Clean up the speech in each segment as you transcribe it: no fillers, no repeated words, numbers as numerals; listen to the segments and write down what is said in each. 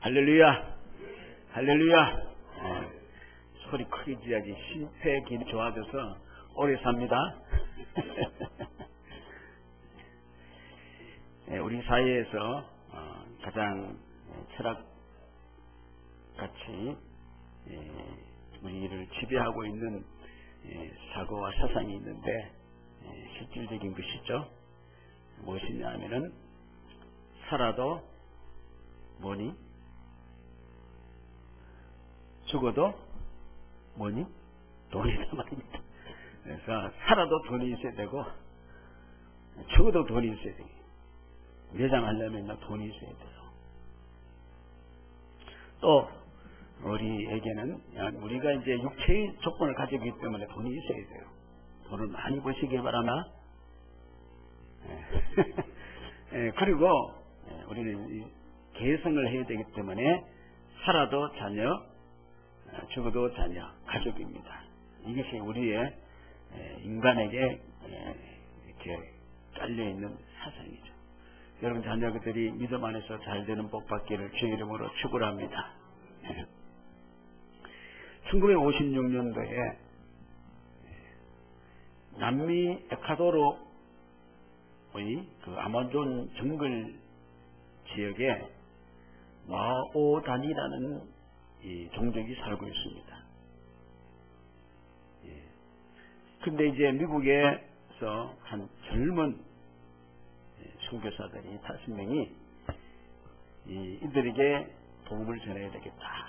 할렐루야, 할렐루야. 소리 크게 지어야지. 심폐 기능이 좋아져서 오래 삽니다. 우리 사회에서 가장 철학같이 우리를 지배하고 있는 사고와 사상이 있는데 실질적인 것이죠. 무엇이냐 하면은 살아도 뭐니? 죽어도 뭐니? 돈이란 말입니다. 그래서 살아도 돈이 있어야 되고 죽어도 돈이 있어야 되고 매장하려면 돈이 있어야 돼요. 또 우리에게는 우리가 이제 육체의 조건을 가지고 있기 때문에 돈이 있어야 돼요. 돈을 많이 버시길 바라나. 그리고 우리는 계승을 해야 되기 때문에 살아도 자녀, 죽어도 자녀, 가족입니다. 이것이 우리의 인간에게 이렇게 깔려있는 사상이죠. 여러분 자녀들이 믿음 안에서 잘되는 복 받기를 주의 이름으로 축원합니다. 1956년도에 남미 에콰도르의 그 아마존 정글 지역에 마오단이라는 이 종족이 살고 있습니다. 근데 이제 미국에서 한 젊은 선교사들이 5명이 이들에게 복음을 전해야 되겠다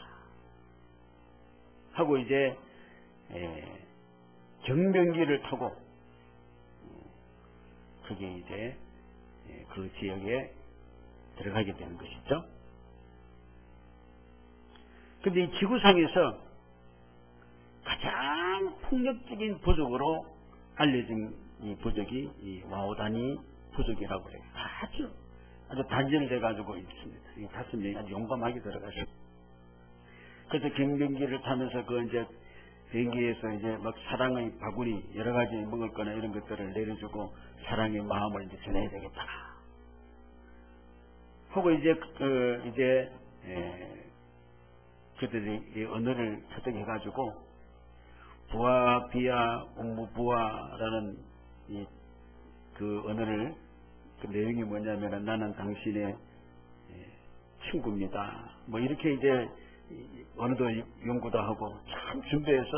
하고 이제 경병기를 타고 그게 이제 그 지역에 들어가게 되는 것이죠. 근데 이 지구상에서 가장 폭력적인 부족으로 알려진 이 부족이 이 마오다니 부족이라고 해요. 아주 단절돼 가지고 있습니다. 이 5명이 아주 용감하게 들어가서 그래서 경병기를 타면서 그 이제 비행기에서 이제 막 사랑의 바구니 여러 가지 먹을 거나 이런 것들을 내려주고 사랑의 마음을 이제 전해야 되겠다 하고 이제 그들이 이 언어를 터득해 가지고 부아 비아 옴무 부아라는 그 언어를 그 내용이 뭐냐면은 나는 당신의 친구입니다. 뭐 이렇게 이제 언어도 연구도 하고 참 준비해서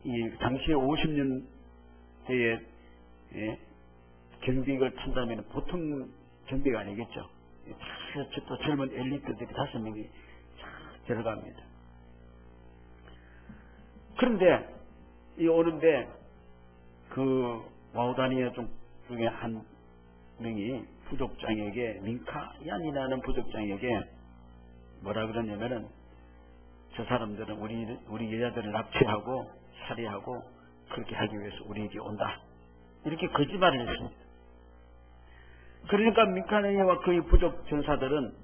이 당시에 50년대에 경비를 탄다면 보통 경비가 아니겠죠. 또 젊은 엘리트들이 5명이 쫙 들어갑니다. 그런데 오는데 그 마오다니아 중에 한 명이 부족장에게 민카얀이라는 부족장에게 뭐라 그러냐면은 저 사람들은 우리 여자들을 납치하고 살해하고 그렇게 하기 위해서 우리에게 온다 이렇게 거짓말을 했습니다. 그러니까 민카얀이와 그의 부족 전사들은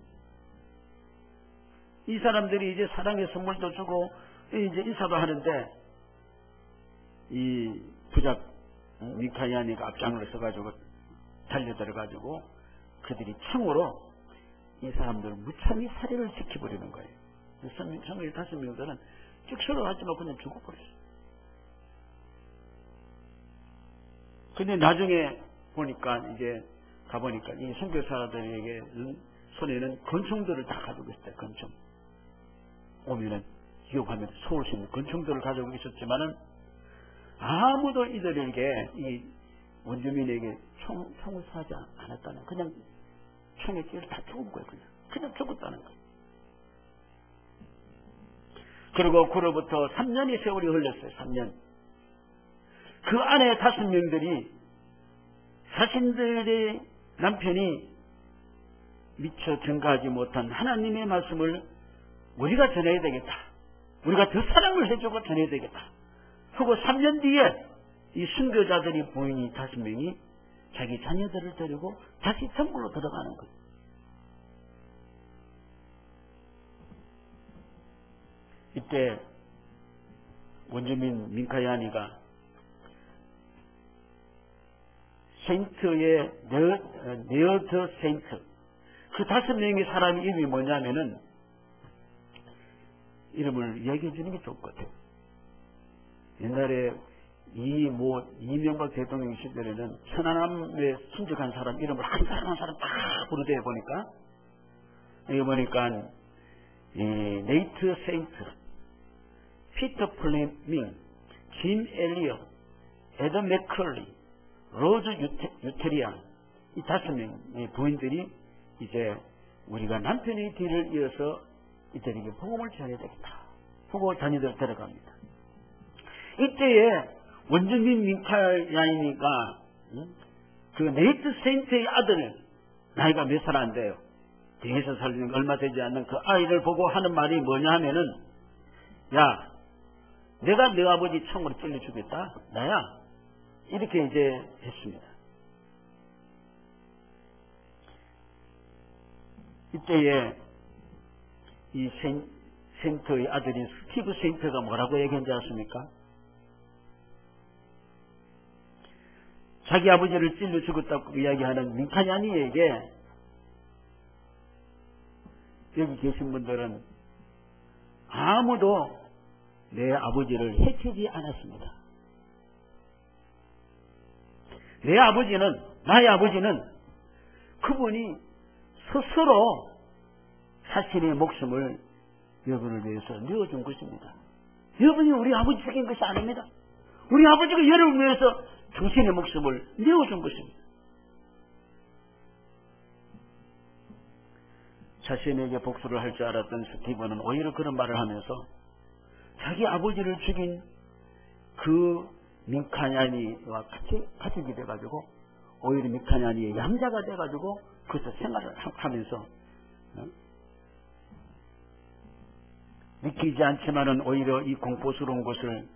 이 사람들이 이제 사랑의 선물도 주고 이제 인사도 하는데 이 부작 민카얀이가 앞장을 서가지고 달려들어가지고 그들이 창으로 이 사람들을 무참히 살해를 시켜버리는 거예요. 5명들은 쭉 하지만 그냥 죽어버렸어요. 근데 나중에 보니까 이제 가보니까 이 선교사들에게 손에는 권총들을 다 가지고 있어요. 권총. 오면은 기억하면 쏘을 수 있는 권총들을 가지고 있었지만은 아무도 이들에게 이 원주민에게 총을 쏘지 않았다는 그냥 총에 찌를 다 죽은 거예요. 그냥 죽었다는 거예요. 그리고 그로부터 3년의 세월이 흘렀어요. 3년. 그 안에 5명들이 자신들의 남편이 미처 전가하지 못한 하나님의 말씀을 우리가 전해야 되겠다. 우리가 더 사랑을 해주고 전해야 되겠다. 하고 3년 뒤에 이 순교자들이 부인이 5명이 자기 자녀들을 데리고 다시 천국으로 들어가는 거예요. 이때 원주민 민카얀이가 세인트의 네어드 세인트 그 5명의 사람의 이름이 뭐냐면은 이름을 이야기해 주는 게 좋을 것 같아요. 옛날에 이명박 대통령 시절에는 천안함에 순직한 사람 이름을 한 사람 한 사람 다 부르대 보니까, 여기 보니까 네이트 세인트, 피터 플레밍, 짐 엘리엇, 에덤 맥컬리, 로즈 유테리안, 이 5명의 부인들이 이제 우리가 남편의 뒤를 이어서 이들에게 복음을 전해야 되겠다. 복음을 전해들 데려갑니다. 이때에 원주민 미카야이니까 그 네이트 세인트의 아들, 나이가 몇 살 안 돼요. 등에서 살리는 얼마 되지 않는 그 아이를 보고 하는 말이 뭐냐 하면은, 야, 내가 내 아버지 총으로 찔러 주겠다. 나야. 이렇게 이제 했습니다. 이때에 이 세인트의 아들인 스티브 세인트가 뭐라고 얘기한지 아십니까? 자기 아버지를 찔러 죽었다고 이야기하는 민카냐니에게 여기 계신 분들은 아무도 내 아버지를 해치지 않았습니다. 내 아버지는, 나의 아버지는 그분이 스스로 자신의 목숨을 여러분을 위해서 내어준 것입니다. 여러분이 우리 아버지 죽인 것이 아닙니다. 우리 아버지가 여러분을 위해서 당신의 목숨을 내어준 것입니다. 자신에게 복수를 할 줄 알았던 스티븐은 오히려 그런 말을 하면서 자기 아버지를 죽인 그 민카냐니와 가족이 돼가지고 오히려 민카냐니의 양자가 돼가지고 그것을 생활을 하면서 믿기지 않지만은 오히려 이 공포스러운 것을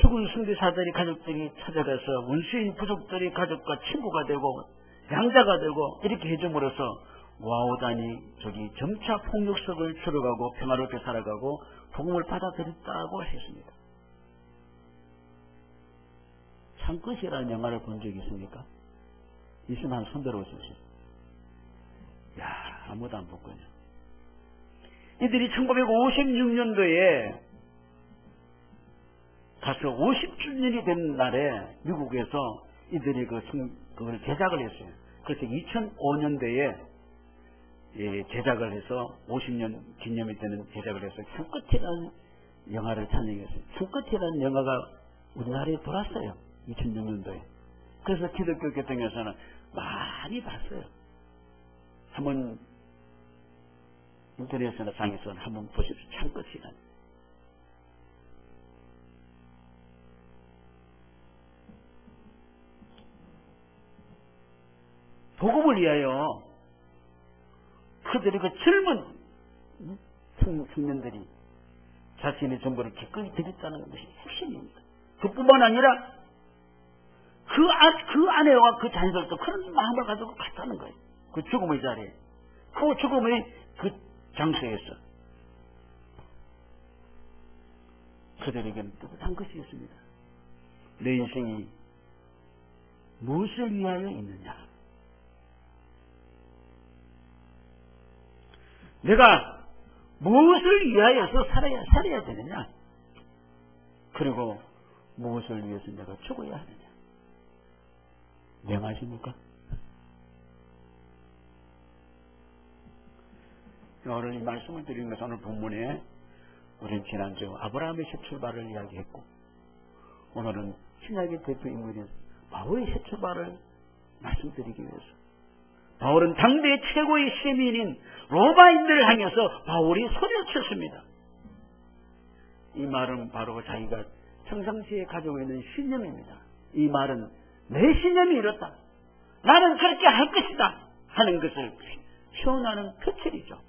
죽은 선교사들이 가족들이 찾아가서 원수인 부족들이 가족과 친구가 되고 양자가 되고 이렇게 해줌으로써 와오다니 저기 점차 폭력성을 줄여가고 평화롭게 살아가고 복음을 받아들였다고 했습니다. 창끝이라는 영화를 본 적이 있습니까? 있으면 한 손 들어오십시오. 야, 아무도 안 봤군요. 이들이 1956년도에 가서 50주년이 된 날에 미국에서 이들이 그걸 제작을 했어요. 그래서 2005년도에 제작을 해서 50년 기념이 되는 제작을 해서 창끝이라는 영화를 촬영했어요. 창끝이라는 영화가 우리나라에 돌았어요. 2006년도에. 그래서 기독교 계통에서는 많이 봤어요. 한번 인터넷이나 상에서 한번 보십시오. 창끝이라는. 복음을 위하여 그들이 그 젊은 청년들이 자신의 정보를 기꺼이 드렸다는 것이 핵심입니다. 그뿐만 아니라 그 아내와 그 자녀들도 그런 마음을 가지고 갔다는 거예요. 그 죽음의 자리에. 그 죽음의 그 장소에서. 그들에게는 뜨뜻한 것이 있습니다. 내 인생이 무엇을 위하여 있느냐. 내가 무엇을 위하여서 살아야 되느냐. 그리고 무엇을 위해서 내가 죽어야 하느냐. 명하십니까? 오늘 이 말씀을 드리는 것은 오늘 본문에 우리는 지난주 아브라함의 새 출발을 이야기했고 오늘은 신약의 대표 인물인 바울의 새 출발을 말씀드리기 위해서 바울은 당대 최고의 시민인 로마인들을 향해서 바울이 소리를 쳤습니다. 이 말은 바로 자기가 평상시에 가지고 있는 신념입니다. 이 말은 내 신념이 이렇다. 나는 그렇게 할 것이다. 하는 것을 표현하는 표출이죠.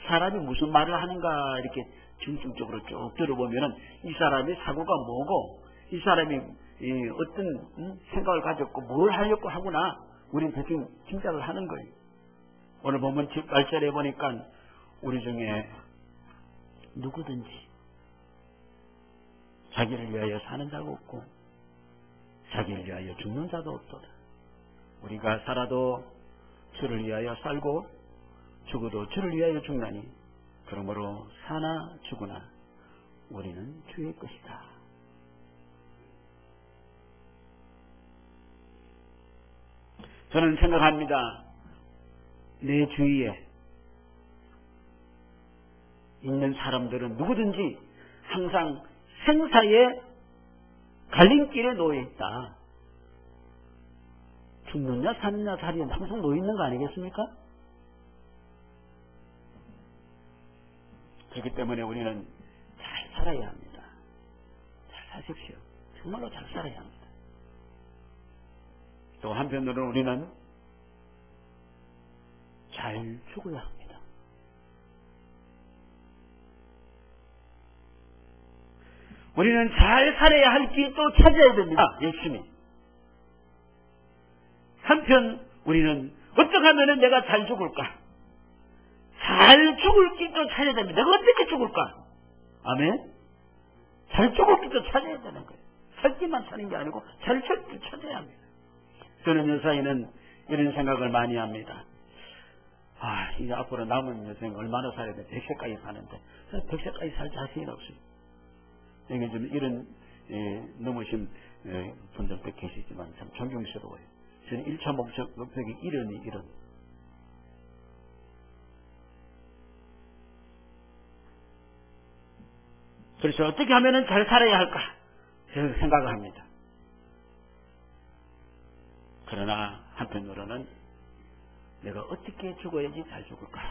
사람이 무슨 말을 하는가 이렇게 중증적으로 쭉 들어보면은 이 사람의 사고가 뭐고 이 사람이 어떤 생각을 가졌고 뭘 하려고 하구나 우리는 대충 짐작을 하는 거예요. 오늘 보면 8절에 보니까 우리 중에 누구든지 자기를 위하여 사는 자가 없고 자기를 위하여 죽는 자도 없도다. 우리가 살아도 주를 위하여 살고 죽어도 주를 위하여 죽나니 그러므로 사나 죽으나 우리는 주의 것이다. 저는 생각합니다. 내 주위에 있는 사람들은 누구든지 항상 생사의 갈림길에 놓여 있다. 죽느냐 사느냐 자리에 항상 놓여 있는 거 아니겠습니까? 그렇기 때문에 우리는 잘 살아야 합니다. 잘 사십시오. 정말로 잘 살아야 합니다. 또 한편으로는 우리는 잘 죽어야 합니다. 우리는 잘 살아야 할 길도 찾아야 됩니다. 열심히. 한편 우리는 어떻게 하면 내가 잘 죽을까? 잘 죽을 길도 찾아야 됩니다. 내가 어떻게 죽을까? 아멘? 잘 죽을 길도 찾아야 되는 거예요. 살 길만 사는 게 아니고 잘 죽을 길 찾아야 합니다. 저는 요사이는 이런 생각을 많이 합니다. 이제 앞으로 남은 여생 얼마나 살아야 돼? 100세까지 사는데 100세까지 살 자신이 없어요. 여기 좀 이런 넘으신 분들도 계시지만 참 존경스러워요. 저는 1차 목적이 이런. 그래서 어떻게 하면 잘 살아야 할까? 저는 생각을 합니다. 그러나 한편으로는 내가 어떻게 죽어야지 잘 죽을까?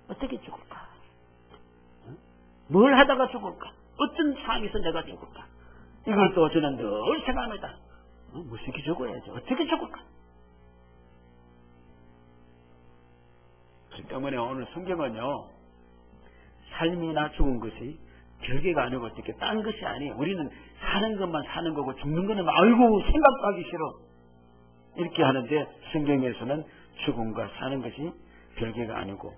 어떻게 죽을까? 뭘 하다가 죽을까? 어떤 상황에서 내가 죽을까? 이걸 또 저는 늘 생각합니다. 무엇이게 죽어야지? 어떻게 죽을까? 그렇기 때문에 오늘 성경은요, 삶이나 죽은 것이 별개가 아니고 어떻게 딴 것이 아니에요. 우리는 사는 것만 사는 거고 죽는 거는 아이고 생각도 하기 싫어. 이렇게 하는데 성경에서는 죽음과 사는 것이 별개가 아니고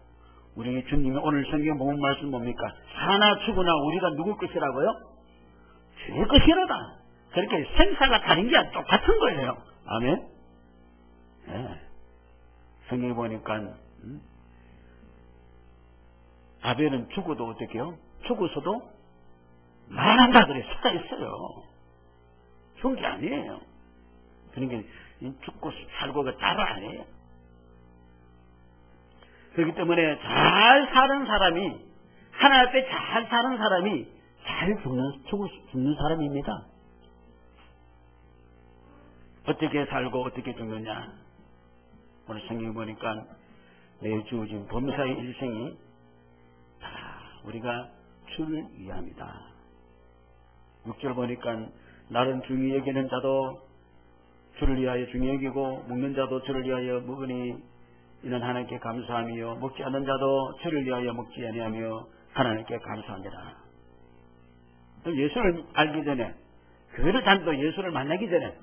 우리 주님이 오늘 성경 본문 말씀 뭡니까? 사나 죽으나 우리가 누구 것이라고요? 주의 것이로다. 그렇게 생사가 다른 게 똑같은 거예요. 아멘? 네. 성경에 보니까 아벨은 죽어도 어떻게 해요? 죽어서도 말한다 그래 살아있어요. 죽은 게 아니에요. 그러니까 죽고 살고가 따로 아니에요. 그렇기 때문에 잘 사는 사람이 하나님 앞에 잘 사는 사람이 잘 죽는 사람입니다. 어떻게 살고 어떻게 죽느냐. 오늘 성경에 보니까 내 주어진 범사의 일생이 다 우리가 주를 위함이다. 6절 보니까 나는 중히 여기는 자도 주를 위하여 중히 여기고 먹는 자도 주를 위하여 먹으니 이는 하나님께 감사함이요 먹지 않는 자도 주를 위하여 먹지 아니하며 하나님께 감사합니다. 예수를 알기 전에 교회를 다니도 예수를 만나기 전에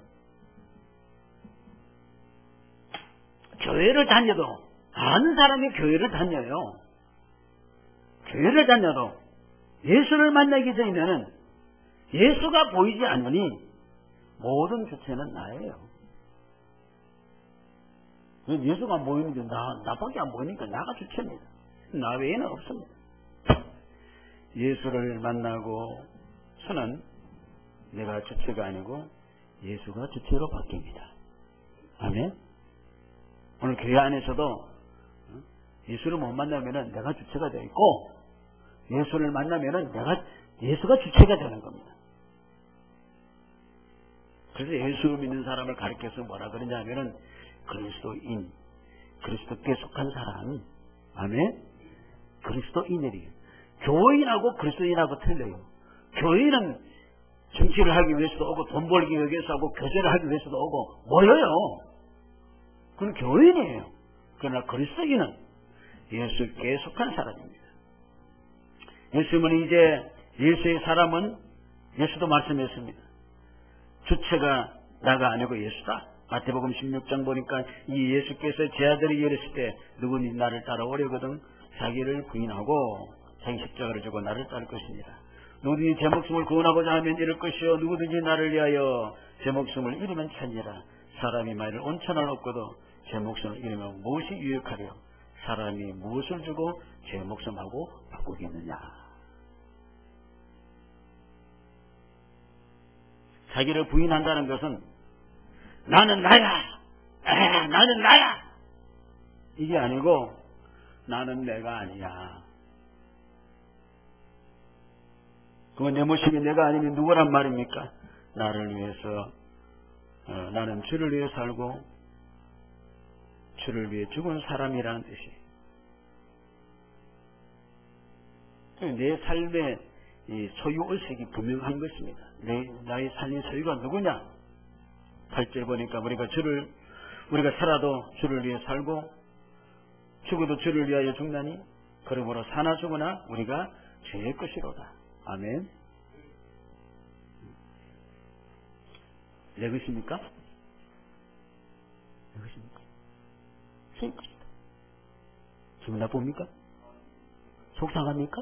교회를 다녀도 아는 사람이 교회를 다녀요. 교회를 다녀도 예수를 만나기 전에는 예수가 보이지 않으니 모든 주체는 나예요. 예수가 안 보이는데 나밖에 안 보이니까 나가 주체입니다. 나 외에는 없습니다. 예수를 만나고 서는 내가 주체가 아니고 예수가 주체로 바뀝니다. 아멘. 오늘 교회 안에서도 예수를 못 만나면은 내가 주체가 되어 있고 예수를 만나면은 예수가 주체가 되는 겁니다. 그래서 예수 믿는 사람을 가르쳐서 뭐라 그러냐면은 그리스도인, 그리스도께 속한 사람, 아멘? 그리스도인이래요. 교인하고 그리스도인하고 틀려요. 교인은 정치를 하기 위해서도 오고 돈 벌기 위해서 하고 교제를 하기 위해서도 오고 모여요. 그건 교인이에요. 그러나 그리스도인은 예수께 속한 사람입니다. 예수님은 이제 예수의 사람은 예수도 말씀했습니다. 주체가 나가 아니고 예수다. 마태복음 16장 보니까 이 예수께서 제 아들이 이르실 때 누구든지 나를 따라오려거든 자기를 부인하고 자기 십자가를 지고 나를 따를 것입니다. 누구든지 제 목숨을 구원하고자 하면 이럴 것이요 누구든지 나를 위하여 제 목숨을 잃으면 찾니라. 사람이 만일 온천을 얻고도 제 목숨을 잃으면 무엇이 유익하리요. 사람이 무엇을 주고 제 목숨하고 바꾸겠느냐. 자기를 부인한다는 것은 나는 나야, 나는 나야, 이게 아니고 나는 내가 아니야. 그건 내 모습이 내가 아니면 누구란 말입니까? 나를 위해서 나는 주를 위해 살고 주를 위해 죽은 사람이라는 뜻이에요. 내 삶의 이 소유의식이 분명한 것입니다. 나의 삶의 소유가 누구냐? 8절 보니까 우리가 살아도 주를 위해 살고 죽어도 주를 위하여 죽나니 그러므로 사나 죽으나 우리가 주의 것이로다. 아멘. 내 것입니까? 내 것입니까? 주의 것이다. 기분 나쁩니까? 속상합니까?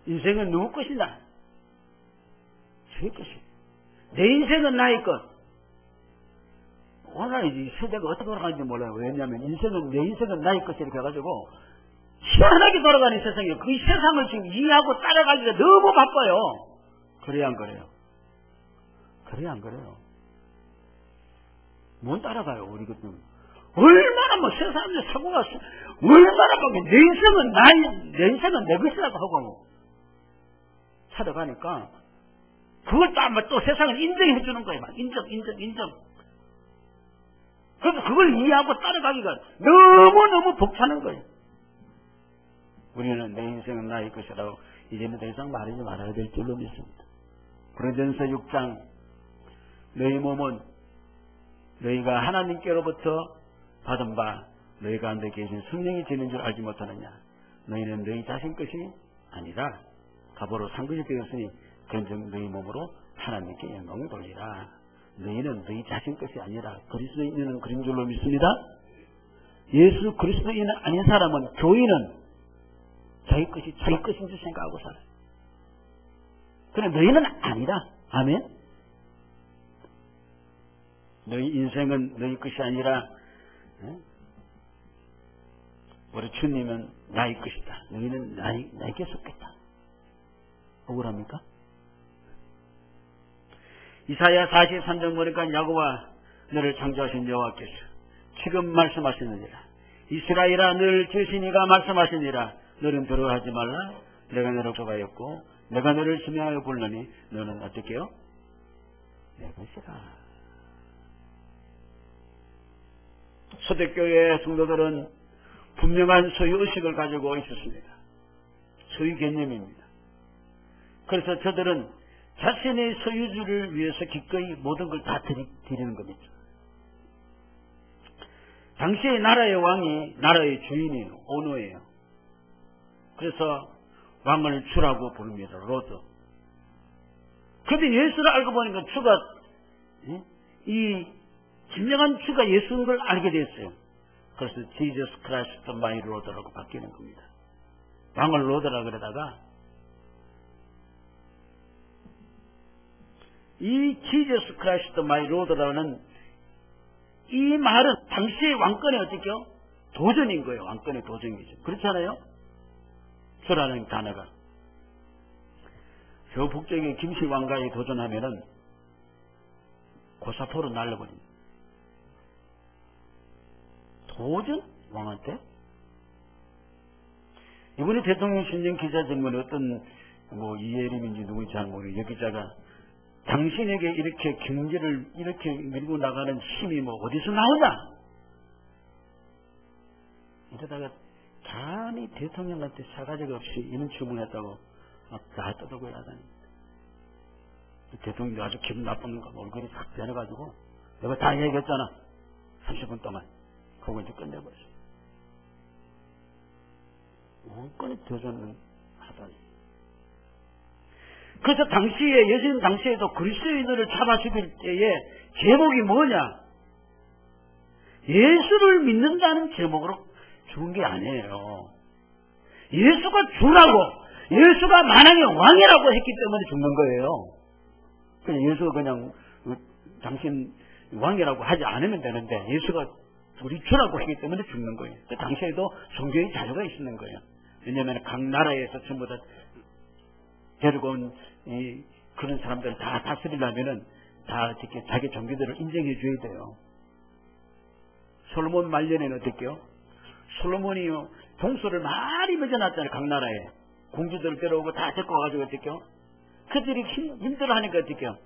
인생은 누구 것이다? 주의 것이다. 내 인생은 나의 것. 오늘 이 세대가 어떻게 돌아가는지 몰라요. 왜냐하면 내 인생은 나의 것이 이렇게 해가지고 시원하게 돌아가는 세상이에요. 그 세상을 지금 이해하고 따라가기가 너무 바빠요. 그래야 안 그래요? 그래야 안 그래요? 못 따라가요, 우리 같은. 얼마나 세상에 사고가 얼마나 내 인생은 내 것이라고 하고 살아가니까 그걸 또 세상을 인정해 주는 거예요. 인정. 그래서 그걸 이해하고 따라가기가 너무너무 벅차는 거예요. 우리는 내 인생은 나의 것이라고 이제는 더 이상 말하지 말아야 될 줄로 믿습니다. 고린도전서 6장 너희 몸은 너희가 하나님께로부터 받은 바 너희 가운데 계신 성령이 지는 줄 알지 못하느냐. 너희는 너희 자신 것이 아니라 값으로 산 것이 되었으니 그런즉 너희 몸으로 하나님께 영광을 돌리라. 너희는 너희 자신 것이 아니라 그리스도인은 그런 줄로 믿습니다. 예수 그리스도인 아닌 사람은 교인은 자기 것이 자기 것인 줄 생각하고 살아요. 그런데 너희는 아니다. 아멘. 너희 인생은 너희 것이 아니라 우리 주님은 나의 것이다. 너희는 나에게 속했다. 억울합니까? 이사야 43장 보니까 야고와 너를 창조하신 여호와께서 지금 말씀하시느니라. 이스라엘아 늘 주시니가 말씀하시니라. 너는 두려워하지 말라. 내가 너를 구하였고 내가 너를 심야하여 불러니 너는 어떻게 해요? 내 것이라. 초대교회 성도들은 분명한 소유의식을 가지고 있었습니다. 소유 개념입니다. 그래서 저들은 자신의 소유주를 위해서 기꺼이 모든 걸 다 드리는 겁니다. 당시의 나라의 왕이 나라의 주인이에요. 오너예요. 그래서 왕을 주라고 부릅니다. 로드. 그런데 예수를 알고 보니까 주가 이 진정한 주가 예수인 걸 알게 됐어요. 그래서 Jesus Christ my Lord라고 바뀌는 겁니다. 왕을 로드라 그러다가 이 Jesus Christ my Lord라는 이 말은 당시의 왕권의 어떻게요? 도전인 거예요. 왕권의 도전이죠. 그렇잖아요? 주라는 단어가. 저 북쪽의 김씨 왕가에 도전하면은 고사포로 날려버립니다. 도전? 왕한테? 이번에 대통령 신년 기자들은 어떤 이예림인지 누구인지 잘 모르겠어요. 여 기자가 당신에게 이렇게 경제를 이렇게 밀고 나가는 힘이 어디서 나오냐? 이러다가 감히 대통령한테 사가지가 없이 이런 주문했다고 막 다 떠들고 야다닙니다. 대통령도 아주 기분 나쁜가 얼굴이 싹 변해가지고 내가 다 얘기했잖아. 30분 동안. 그거 이제 끝내버렸어요. 원권의 도전을 하다니. 그래서 당시에 예수님 당시에도 그리스도인들을 잡아 죽일 때에 제목이 뭐냐? 예수를 믿는다는 제목으로 죽은 게 아니에요. 예수가 주라고, 예수가 만왕의 왕이라고 했기 때문에 죽는 거예요. 그냥 예수가 그냥 당신 왕이라고 하지 않으면 되는데 예수가 우리 주라고 하기 때문에 죽는 거예요. 그 당시에도 종교의 자유가 있는 거예요. 왜냐하면 각 나라에서 전부 다 데리고 온 그런 사람들을 다 다스리려면은 다 어떻게 자기 종교들을 인정해 줘야 돼요. 솔로몬 말년에는 어떻게요? 솔로몬이요 동서를 많이 맺어놨잖아요. 각 나라에 공주들을 데려오고 다 데리고 와가지고 어떻게요? 그들이 힘들어하니까 어떻게요?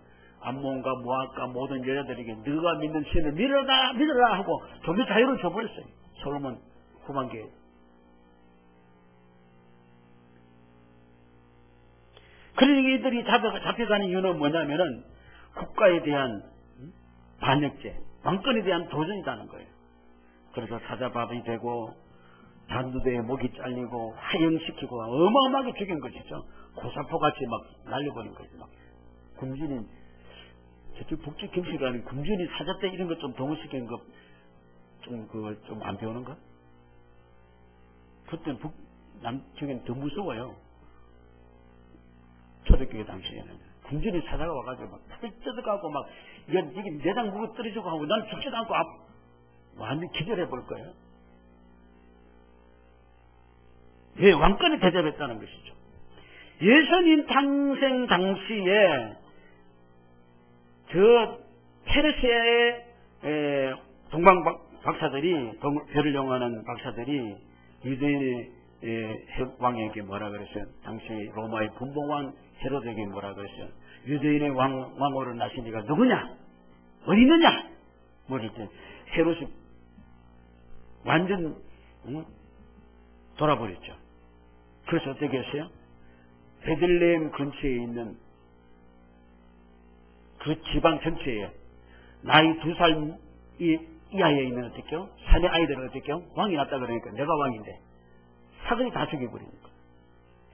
암몬과 모압과 모든 여자들에게 너가 믿는 신을 믿어라 하고 종교 자유를 줘버렸어요. 솔로몬 후반기에. 그러니까 이들이 잡혀가는 이유는 뭐냐면은 국가에 대한 반역죄, 왕권에 대한 도전이라는 거예요. 그래서 사자밥이 되고 단두대에 목이 잘리고 하형시키고 어마어마하게 죽인 것이죠. 고사포같이 막 날려버린 거죠. 막 굶주린 저쪽 북쪽 경치라는 굶주린 사자 때 이런 것 좀 동원시킨 거 좀 안 배우는가? 그때는 남쪽엔 더 무서워요. 초대교회 당시에는 굶주린 사자가 와가지고 막 뜯어가고 막 이게 내장 무거 떨어지고 하고 난 죽지도 않고 완전 기절해볼 거예요. 왜? 왕권을 대접했다는 것이죠. 예수님 탄생 당시에 저 페르시아의 동방 박사들이 별을 영화하는 박사들이 유대인의 왕에게 뭐라 그랬어요? 당시 로마의 분봉왕 헤로드에게 뭐라 그랬어요? 유대인의 왕으로 나신 이가 누구냐? 어디 있느냐? 뭐를 때 헤롯이 완전 돌아버렸죠. 그래서 어떻게 했어요? 베들레헴 근처에 있는 그 지방 전체에 나이 2살 이하에 있는 어떻게요? 사내 아이들은 어떻게요? 왕이 났다 그러니까 내가 왕인데 사근이 다 죽여버리니까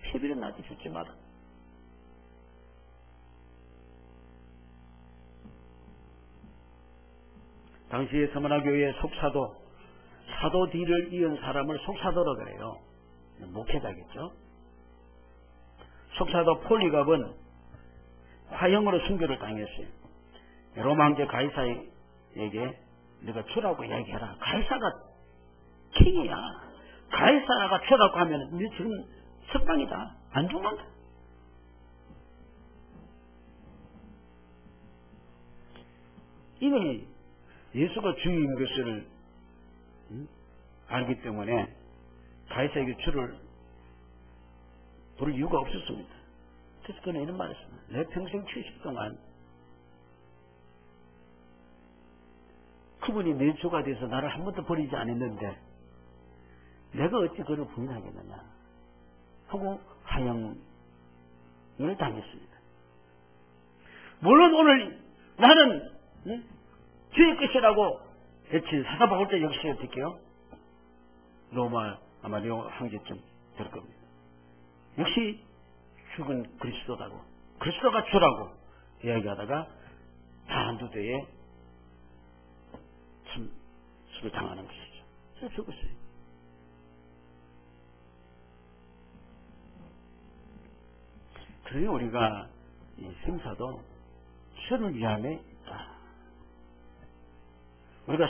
피비는 나한테 죽지 마라. 당시에 서머나교회의 속사도 사도 뒤를 이은 사람을 속사도라 그래요. 목회자겠죠. 속사도 폴리갑은 화형으로 순교를 당했어요. 로마 황제 가이사에게 네가 주라고 이야기해라. 가이사가 킹이야. 가이사가 주라고 하면 네 지금 석방이다. 안 죽는다. 이미 예수가 주인 것을 알기 때문에 가이사에게 주를 부를 이유가 없었습니다. 그래서 그는 이런 말을 했습니다. 내 평생 70 동안 그분이 내 주가 돼서 나를 한 번도 버리지 않았는데 내가 어찌 그를 부인하겠느냐 하고 하형을 당했습니다. 물론 오늘 나는 주의 것이라고 외친 사사바울도 역시 어떻게 해요? 로마 아마 레오 황제쯤 될 겁니다. 역시 죽은 그리스도라고 그리스도가 주라고 이야기하다가 한두대에 수를 당하는 것이죠. 그래서 죽었어요. 그러니 우리가 이 생사도 주를 위함에 있다. 우리가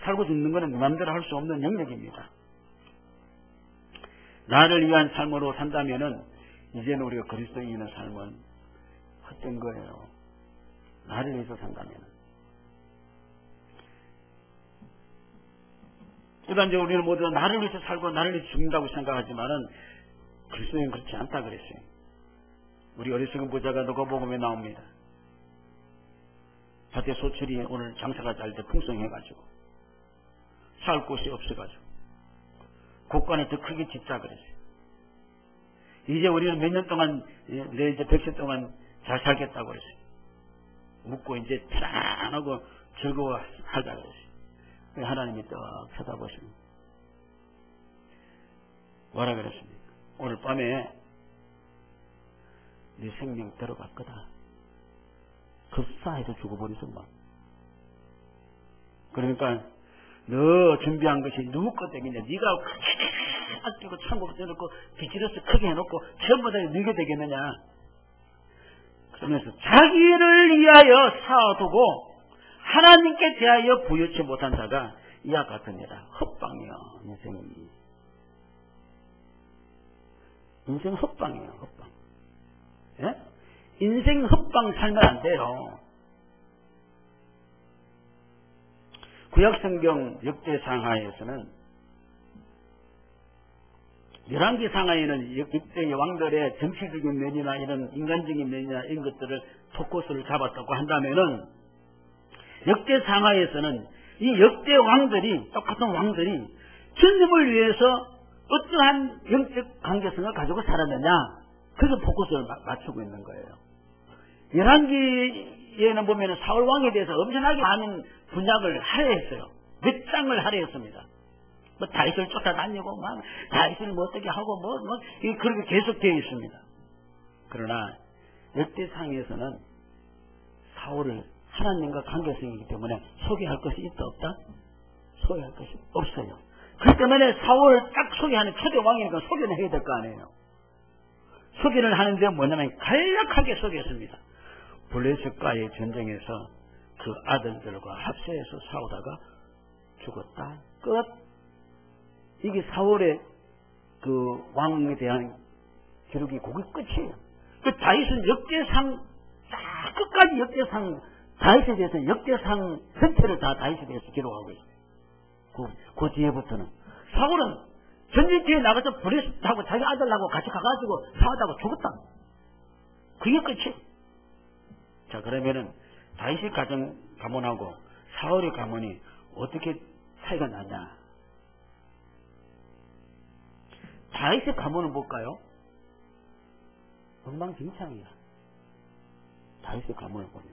살고 죽는 것은 마음대로 할 수 없는 영역입니다. 나를 위한 삶으로 산다면은 이제는 우리가 그리스도인의 삶은 헛된 거예요. 나를 위해서 산다면. 일반적으로 우리는 모두 나를 위해서 살고 나를 위해서 죽는다고 생각하지만은 그리스도인은 그렇지 않다 그랬어요. 우리 어리석은 부자가 누가복음에 나옵니다. 밭에 소출이 오늘 장사가 잘 때 풍성해가지고 살 곳이 없어가지고 곳간을 더 크게 짓자 그랬어요. 이제 우리는 몇 년 동안 내 이제 100세 동안 잘 살겠다고 그랬어요. 묵고 이제 편안하고 즐거워 하자 그랬어요. 하나님이 딱 쳐다보시면 뭐라 그랬습니까? 오늘 밤에 네 생명 들어갈 거다. 급사해서 죽어버리서 막. 그러니까 너 준비한 것이 누구 것 때문이냐? 네가 아끼고 창고로 떼놓고 비치러서 크게 해놓고 전부 다 너게 되겠느냐? 그러면서 자기를 위하여 쌓아두고 하나님께 대하여 부여치 못한 자가 이와 같으니라. 헛방이요, 인생이. 인생 헛방이에요, 헛방. 예? 인생 헛방 살면 안 돼요. 구약성경 역대상하에서는 열왕기상하에는 역대의 왕들의 정치적인 면이나 이런 인간적인 면이나 이런 것들을 포커스를 잡았다고 한다면은 역대상하에서는 이 역대 왕들이 똑같은 왕들이 주님을 위해서 어떠한 영적 관계성을 가지고 살았느냐 그래서 포커스를 맞추고 있는 거예요. 열왕기에는 보면은 사울 왕에 대해서 엄청나게 많은 분약을 할애했어요. 몇 장을 할애했습니다. 뭐 다윗을 쫓아다니고 막 다윗을 뭐 어떻게 하고 뭐 그렇게 계속되어 있습니다. 그러나 역대상에서는 사울을 하나님과 관계성이기 때문에 소개할 것이 있다 없다? 소개할 것이 없어요. 그렇기 때문에 사울을 딱 소개하는 초대 왕이니까 소개는 해야 될 거 아니에요. 소개를 하는데 뭐냐면 간략하게 소개했습니다. 블레셋과의 전쟁에서 그 아들들과 합세해서 싸우다가 죽었다. 끝. 이게 사울의 그 왕에 대한 기록이 그게 끝이에요. 그 다윗은 역대상 딱 끝까지 역대상 다윗에 대해서 역대상 전체를 다 다윗에 대해서 기록하고 있어요. 그 뒤에부터는 사울은 전쟁터에 나가서 블레셋하고 자기 아들하고 같이 가가지고 싸우다가 죽었다. 그게 끝이에요. 자, 그러면은 다윗의 가문하고 사울의 가문이 어떻게 차이가 나냐? 다윗의 가문을 볼까요? 엉망진창이야. 다윗의 가문을 보면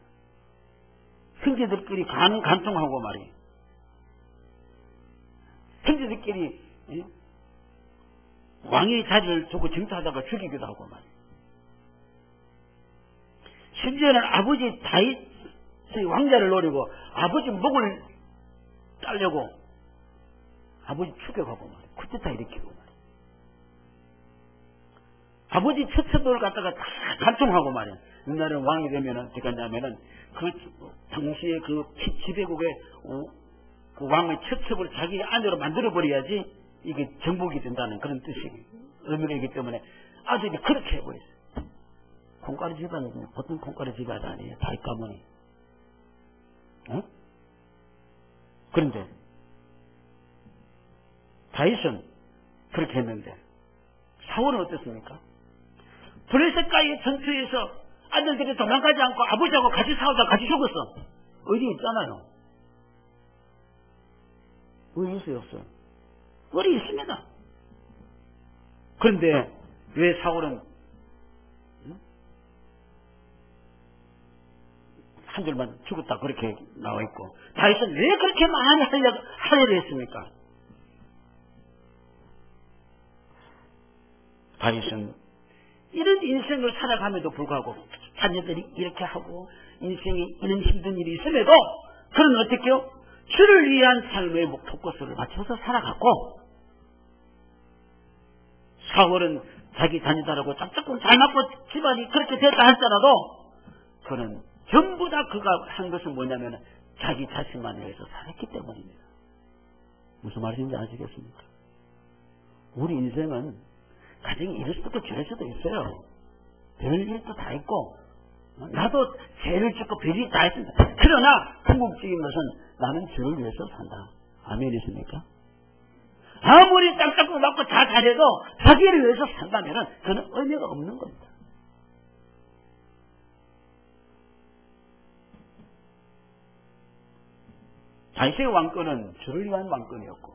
형제들끼리 간통하고 말이에요. 형제들끼리 왕의 자리를 두고 정치하다가 죽이기도 하고 말이에요. 심지어는 아버지 다윗의 왕자를 노리고 아버지 목을 따려고 아버지 죽여가고 말이에요. 쿠데타 일으키고 말이에요. 아버지 처처들을 갖다가 다 간통하고 말이에요. 옛날에 왕이 되면은 어떻게 하냐면은 그 당시에 그 지배국의 그 왕의 처첩을 자기 아내로 만들어버려야지 이게 정복이 된다는 그런 뜻이 의미가 있기 때문에 아들이 그렇게 해버렸어요. 콩가루 집안은 보통 콩가루 집안 아니에요. 다윗 가문이. 어? 그런데 다윗은 그렇게 했는데 사울은 어땠습니까? 블레셋과의 전투에서 아들들이 도망가지 않고 아버지하고 같이 싸우다 같이 죽었어. 의리 있잖아요. 의리 있어요, 없어요? 의리 있습니다. 그런데 왜 사울은 한 줄만 죽었다 그렇게 나와 있고 다윗은 왜 그렇게 많이 할애를 했습니까? 다윗은 이런 인생을 살아감에도 불구하고 자녀들이 이렇게 하고 인생에 이런 힘든 일이 있음에도 그는 어떻게요? 주를 위한 삶의 포커스를 맞춰서 살아갔고 사울은 자기 자녀들하고 짝짝꿍 잘 맞고 집안이 그렇게 됐다 할지라도 그는 전부 다 그가 한 것은 뭐냐면 자기 자신만을 위해서 살았기 때문입니다. 무슨 말인지 아시겠습니까? 우리 인생은 가정이 이럴 수도 저럴 수도 있어요. 별일도 다 있고 나도 죄를 짓고 별이 다 있습니다. 그러나 궁극적인 것은 나는 주를 위해서 산다. 아멘이십니까? 아무리 짝짝꿍 맞고 다 잘해도 자기를 위해서 산다면 그는 의미가 없는 겁니다. 다윗의 왕권은 주를 위한 왕권이었고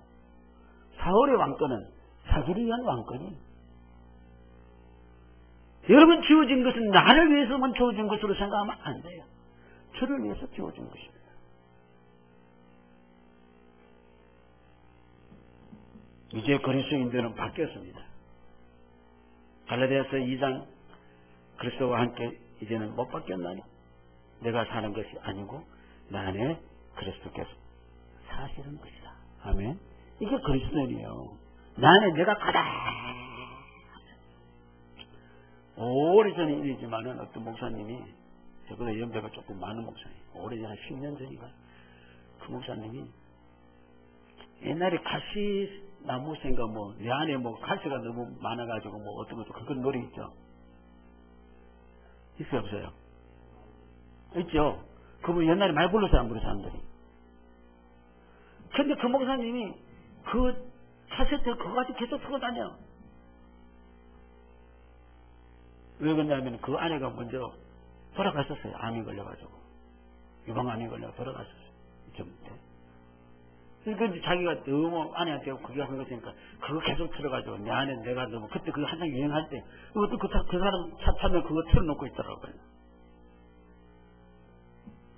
사울의 왕권은 자기를 위한 왕권이에요. 여러분 주어진 것은 나를 위해서만 주어진 것으로 생각하면 안 돼요. 주를 위해서 주어진 것입니다. 이제 그리스도인들은 바뀌었습니다. 갈라디아서 2장 그리스도와 함께 이제는 못 바뀌었나니 내가 사는 것이 아니고 나 안에 그리스도께서 사시는 것이다. 아멘. 이게 그리스도인이에요. 나 안에 내가 가다. 오래전의 일이지만은 어떤 목사님이 저보다 연배가 조금 많은 목사님 오래전에 10년 전인가 그 목사님이 옛날에 가시나무생가 뭐, 내 안에 뭐, 가시가 너무 많아가지고 뭐, 어떤 것도 그런 노래 있죠. 있어요, 없어요? 있죠. 그분 옛날에 말 불러서 안 부르 사람들이. 근데 그 목사님이 그 카세트 그거 가지고 계속 쓰고 다녀. 왜 그러냐면 그 아내가 먼저 돌아갔었어요. 암이 걸려가지고. 유방암이 걸려서 돌아갔었어요. 그러니까 자기가 너무 아내한테 그게 한 것이니까 그거 계속 틀어가지고 내 안에 내가 너무 그때 그게 한창 유행할 때 그것도 그 사람 차 타면 그거 틀어놓고 있더라고요.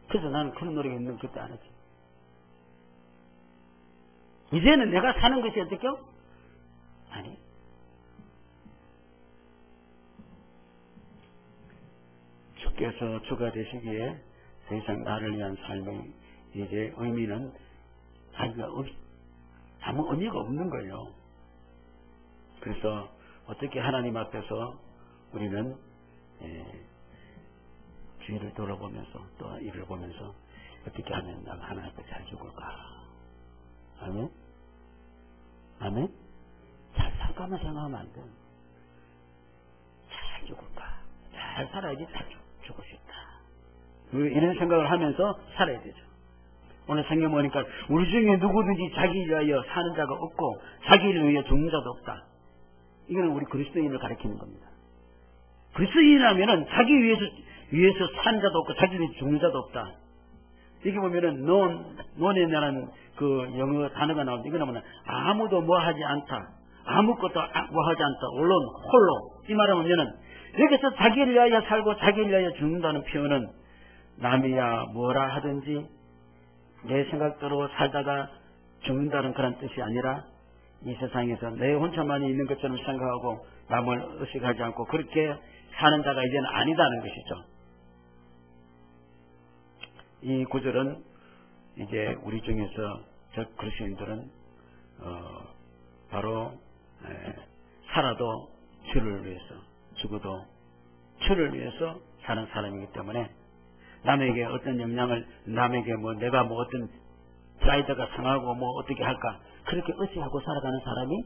그래서 나는 그런 노래가 있는 그때 안 했지. 이제는 내가 사는 것이 어떻게요? 아니. 주께서 주가 되시기에 더 이상 나를 위한 삶의 이제 의미는 아무 의미가 없는 거예요. 그래서 어떻게 하나님 앞에서 우리는 주위를 돌아보면서 또 이를 보면서 어떻게 하면 내가 하나님 앞에 잘 죽을까? 아멘? 아멘? 잘 살까만 생각하면 안 돼. 잘 죽을까? 잘 살아야지 잘 죽을 수 있다. 이런 생각을 하면서 살아야 되죠. 오늘 성경 보니까 우리 중에 누구든지 자기를 위하여 사는 자가 없고 자기를 위하여 죽는 자도 없다. 이거는 우리 그리스도인을 가리키는 겁니다. 그리스도인이라면은 자기 위해서 사는 자도 없고 자기 위해서 죽는 자도 없다. 여기 보면은 논이라는 그 영어 단어가 나오는데 이거는 뭐냐 아무도 뭐 하지 않다. 아무것도 뭐 하지 않다. 물론 홀로 이 말하면은 여기서 자기를 위하여 살고 자기를 위하여 죽는다는 표현은 남이야 뭐라 하든지 내 생각대로 살다가 죽는다는 그런 뜻이 아니라 이 세상에서 내 혼자만이 있는 것처럼 생각하고 남을 의식하지 않고 그렇게 사는 자가 이제는 아니다는 것이죠. 이 구절은 이제 우리 중에서 저 그리스도인들은 바로 살아도 주를 위해서 죽어도 주를 위해서 사는 사람이기 때문에 남에게 어떤 영향을 남에게 뭐 내가 뭐 어떤 프라이드가 상하고 뭐 어떻게 할까 그렇게 의식하고 살아가는 사람이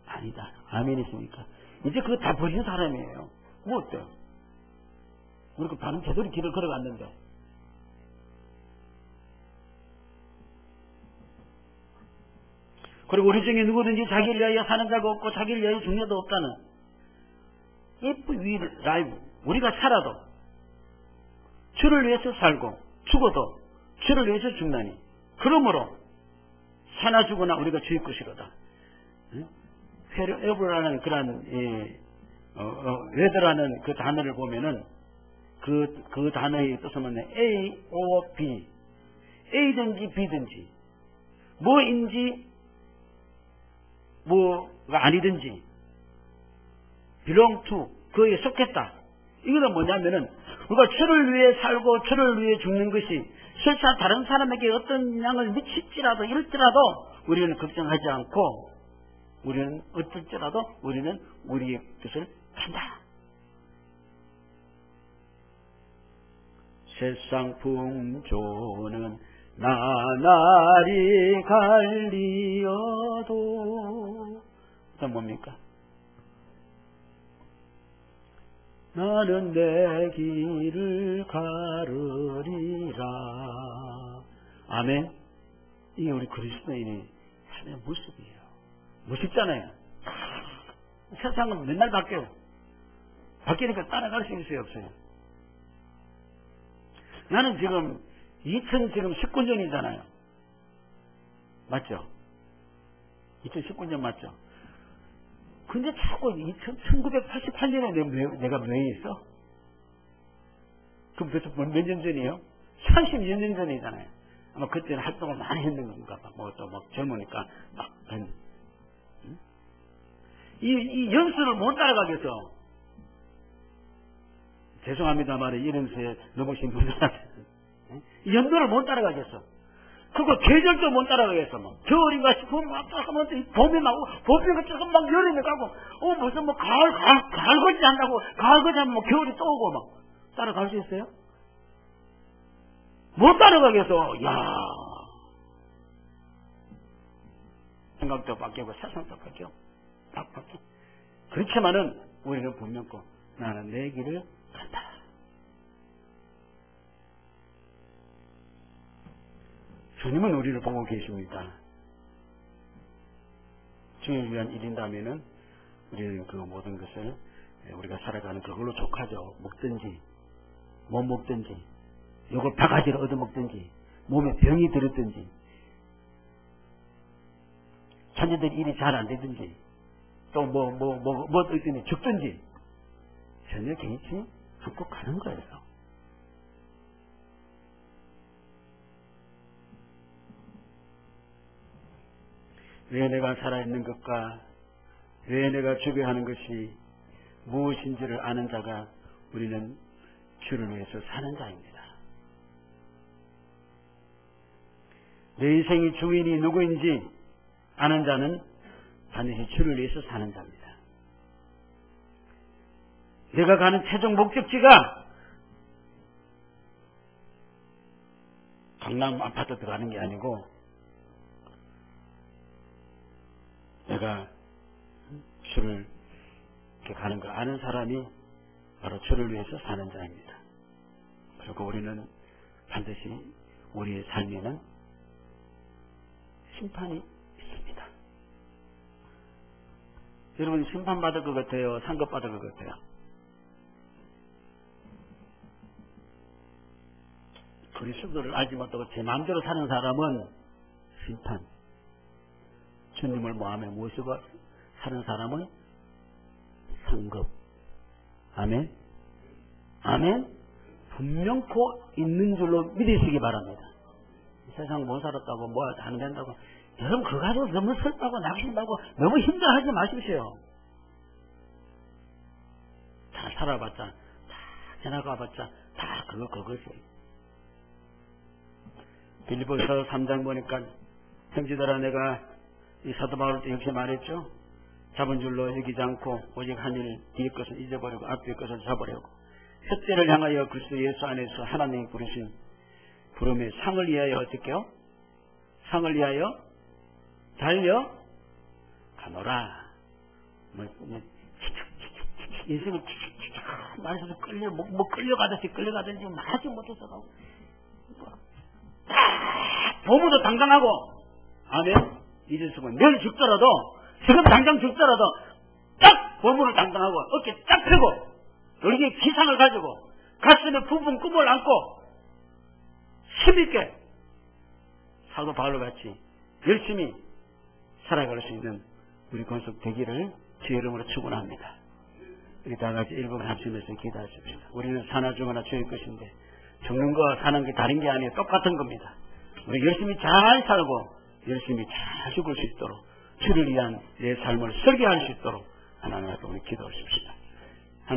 아니다. 아멘이십니까? 이제 그거 다 버린 사람이에요. 뭐 어때요? 우리가 바른 제대로 길을 걸어갔는데 그리고 우리 중에 누구든지 자기를 위하여 사는 자가 없고 자기를 위하여 죽는 자도 없다는 if we live 우리가 살아도 주를 위해서 살고 죽어도 주를 위해서 죽나니 그러므로 사나 죽으나 우리가 주의 것이로다. wherever라는 그런 whether라는 그 단어를 보면은 그 단어의 뜻은 A or B A든지 B든지 뭐인지 뭐가 아니든지 belong to 그에 속했다. 이거는 뭐냐면은 우리가 주를 위해 살고 주를 위해 죽는 것이 설사 다른 사람에게 어떤 영향을 미칠지라도 이럴지라도 우리는 걱정하지 않고 우리는 어떨지라도 우리는 우리의 뜻을 한다. 세상 풍조는 나날이 갈리어도 그다음 뭡니까? 나는 내 길을 가르리라. 아멘. 이게 우리 그리스도인의 삶의 모습이에요. 멋있잖아요. 세상은 맨날 바뀌어요. 바뀌니까 따라갈 수 있어요, 없어요? 나는 지금 2019년이잖아요. 맞죠? 2019년 맞죠? 근데 자꾸 1988년에 내가 왜 있어? 그럼 도대체 몇 년 전이에요? 30몇 년 전이잖아요. 아마 그때는 활동을 많이 했는 건가 봐. 뭐 또 막 젊으니까 막 이 연수를 못 따라가겠어. 죄송합니다만 이런 수에 넘으신 분들한테 이 연도를 못 따라가겠어. 그거 계절도 못 따라가겠어. 뭐. 겨울인가 싶으면 막 하면 봄에 막 봄이가 조금 막 여름에 가고 무슨 뭐 가을거지 한다고 가을거지 하면 뭐 겨울이 또 오고 막 따라갈 수 있어요? 못 따라가겠어. 야 생각도 바뀌고 세상도 바뀌고 딱 바뀌고. 그렇지만은 우리는 분명코 나는 내 길을 간다. 주님은 우리를 보고 계십니다. 주님을 위한 일인다면은 우리는 그 모든 것을 우리가 살아가는 그걸로 족하죠. 먹든지 못 먹든지 요걸 바가지를 얻어먹든지 몸에 병이 들었든지 자녀들 일이 잘 안 되든지 또 어떤 죽든지 전혀 개의치 않고 가는 거예요. 왜 내가 살아있는 것과 왜 내가 죽어가는 것이 무엇인지를 아는 자가 우리는 주를 위해서 사는 자입니다. 내 인생의 주인이 누구인지 아는 자는 반드시 주를 위해서 사는 자입니다. 내가 가는 최종 목적지가 강남 아파트 들어가는 게 아니고 내가 주를 이렇게 가는 걸 아는 사람이 바로 주를 위해서 사는 자입니다. 그리고 우리는 반드시 우리의 삶에는 심판이 있습니다. 여러분 심판받을 것 같아요? 상급받을 것 같아요? 그리스도를 알지 못하고 제 마음대로 사는 사람은 심판, 주님을 마음에 모시고 사는 사람은 상급. 아멘? 아멘? 분명코 있는 줄로 믿으시기 바랍니다. 세상 못 살았다고 뭐 안 된다고 여러분 그거 가지고 너무 슬프고 낙심하고 너무 힘들어하지 마십시오. 잘 살아봤자 다 지나가봤자 다 그것이에요. 빌립보서 3장 보니까 형제들아 내가 이 사도 바울 때 역시 말했죠. 잡은 줄로 여기지 않고 오직 한 일 뒤의 것을 잊어버리고 앞뒤의 것을 잡으려고 햇대를 향하여 그리스도 예수 안에서 하나님이 부르신 부름의 상을 위하여 어떻게요? 상을 위하여 달려 가노라. 인생을 말해서 끌려가듯이 말하지 못해서 가고 보무도 당당하고 아멘. 이제서는 내일 죽더라도 지금 당장 죽더라도 딱 보무를 당당하고 어깨 딱 펴고 여기에 기상을 가지고 가슴에 부푼 꿈을 안고 힘있게 사도 바울과 같이 열심히 살아갈 수 있는 우리 권속 되기를 주의 이름으로 축원합니다. 우리 다 같이 1분 합심해서 기도하십시다. 우리는 사나 죽으나 주의 것인데 죽는 거와 사는 게 다른 게 아니에요. 똑같은 겁니다. 우리 열심히 잘 살고 열심히 잘 죽을 수 있도록 주를 위한 내 삶을 설계할 수 있도록 하나님 앞에 우리 기도하십시다.